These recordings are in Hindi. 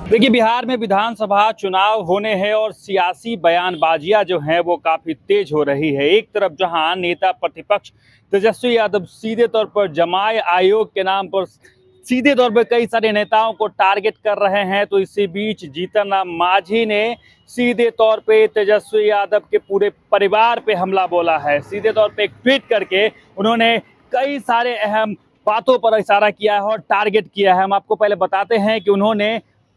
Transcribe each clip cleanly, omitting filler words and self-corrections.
देखिए, बिहार में विधानसभा चुनाव होने हैं और सियासी बयानबाजियां जो हैं वो काफी तेज हो रही है। एक तरफ जहां नेता प्रतिपक्ष तेजस्वी यादव सीधे तौर पर जमाई आयोग के नाम पर सीधे तौर पर कई सारे नेताओं को टारगेट कर रहे हैं, तो इसी बीच जीतन राम मांझी ने सीधे तौर पे तेजस्वी यादव के पूरे परिवार पे हमला बोला है। सीधे तौर पे एक ट्वीट करके उन्होंने कई सारे अहम बातों पर इशारा किया है और टारगेट किया है। हम आपको पहले बताते हैं कि उन्होंने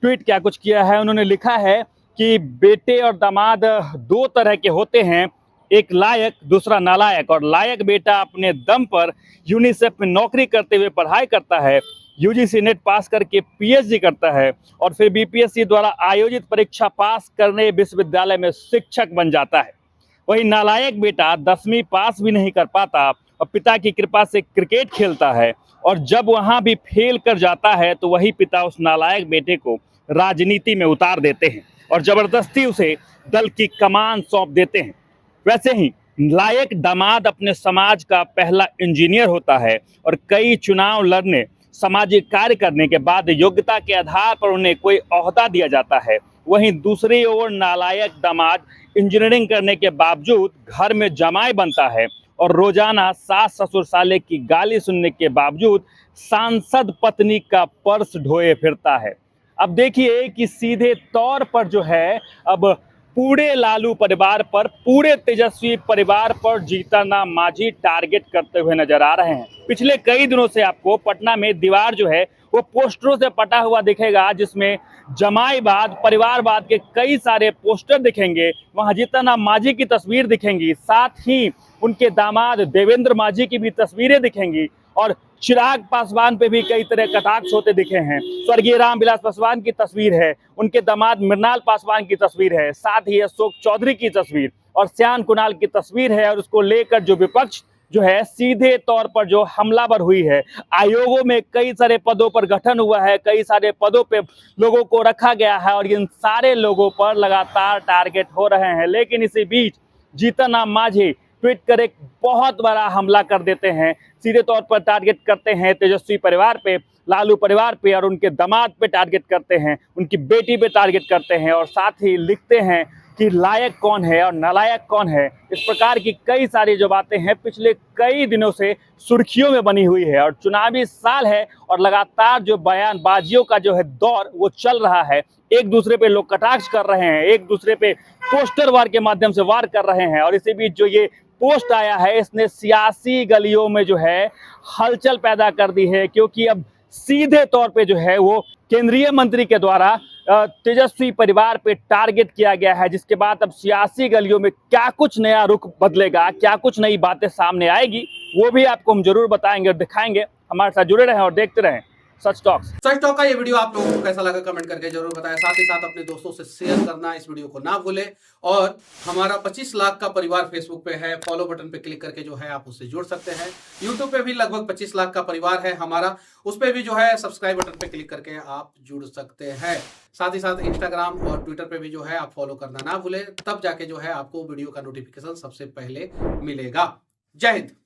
ट्वीट क्या कुछ किया है। उन्होंने लिखा है कि बेटे और दामाद दो तरह के होते हैं, एक लायक दूसरा नालायक। और लायक बेटा अपने दम पर यूनिसेफ में नौकरी करते हुए पढ़ाई करता है, यूजीसी नेट पास करके पीएचडी करता है और फिर बीपीएससी द्वारा आयोजित परीक्षा पास करने विश्वविद्यालय में शिक्षक बन जाता है। वही नालायक बेटा 10वीं पास भी नहीं कर पाता और पिता की कृपा से क्रिकेट खेलता है, और जब वहां भी फेल कर जाता है तो वही पिता उस नालायक बेटे को राजनीति में उतार देते हैं और जबरदस्ती उसे दल की कमान सौंप देते हैं। वैसे ही लायक दामाद अपने समाज का पहला इंजीनियर होता है और कई चुनाव लड़ने, सामाजिक कार्य करने के बाद योग्यता के आधार पर उन्हें कोई ओहदा दिया जाता है। वहीं दूसरी ओर नालायक दामाद इंजीनियरिंग करने के बावजूद घर में जमाई बनता है और रोजाना सास ससुर साले की गाली सुनने के बावजूद सांसद पत्नी का पर्स ढोए फिरता है। अब देखिए कि सीधे तौर पर जो है अब पूरे लालू परिवार पर, पूरे तेजस्वी परिवार पर जीतन राम मांझी टारगेट करते हुए नजर आ रहे हैं। पिछले कई दिनों से आपको पटना में दीवार जो है वो पोस्टरों से पटा हुआ दिखेगा, जिसमें जमाईवाद, परिवारवाद के कई सारे पोस्टर दिखेंगे। वहां जीतन राम मांझी की तस्वीर दिखेंगी, साथ ही उनके दामाद देवेंद्र मांझी की भी तस्वीरें दिखेंगी और चिराग पासवान पे भी कई तरह कटाक्ष होते दिखे हैं। स्वर्गीय रामविलास पासवान की तस्वीर है, उनके दामाद मृणाल पासवान की तस्वीर है, साथ ही अशोक चौधरी की तस्वीर और श्याम कुणाल की तस्वीर है। और उसको लेकर जो विपक्ष जो है सीधे तौर पर जो हमलावर हुई है। आयोगों में कई सारे पदों पर गठन हुआ है, कई सारे पदों पे लोगों को रखा गया है और इन सारे लोगों पर लगातार टारगेट हो रहे हैं। लेकिन इसी बीच जीतन राम मांझी ट्वीट कर एक बहुत बड़ा हमला कर देते हैं। सीधे तौर पर टारगेट करते हैं तेजस्वी परिवार पे, लालू परिवार पे और उनके दामाद पे टारगेट करते हैं, उनकी बेटी पे टारगेट करते हैं और साथ ही लिखते हैं कि लायक कौन है और नालायक कौन है। इस प्रकार की कई सारी जो बातें हैं पिछले कई दिनों से सुर्खियों में बनी हुई है और चुनावी साल है और लगातार जो बयानबाजियों का जो है दौर वो चल रहा है। एक दूसरे पे लोग कटाक्ष कर रहे हैं, एक दूसरे पे पोस्टर वार के माध्यम से वार कर रहे हैं और इसी बीच जो ये पोस्ट आया है इसने सियासी गलियों में जो है हलचल पैदा कर दी है, क्योंकि अब सीधे तौर पे जो है वो केंद्रीय मंत्री के द्वारा तेजस्वी परिवार पे टारगेट किया गया है, जिसके बाद अब सियासी गलियों में क्या कुछ नया रुख बदलेगा, क्या कुछ नई बातें सामने आएगी, वो भी आपको हम जरूर बताएंगे और दिखाएंगे। हमारे साथ जुड़े रहें और देखते रहें सच टॉक का ये वीडियो आप लोगों को कैसा लगा कमेंट करके जरूर बताएं। साथ ही साथ अपने दोस्तों से शेयर करना इस वीडियो को ना भूलें और हमारा 25 लाख का परिवार फेसबुक पे है, फॉलो बटन पे क्लिक करके जो है आप उससे जुड़ सकते हैं। यूट्यूब पे भी लगभग 25 लाख का परिवार है हमारा, उस पर भी जो है सब्सक्राइब बटन पे क्लिक करके आप जुड़ सकते हैं। साथ ही साथ इंस्टाग्राम और ट्विटर पे भी जो है आप फॉलो करना ना भूलें, तब जाके जो है आपको वीडियो का नोटिफिकेशन सबसे पहले मिलेगा। जय हिंद।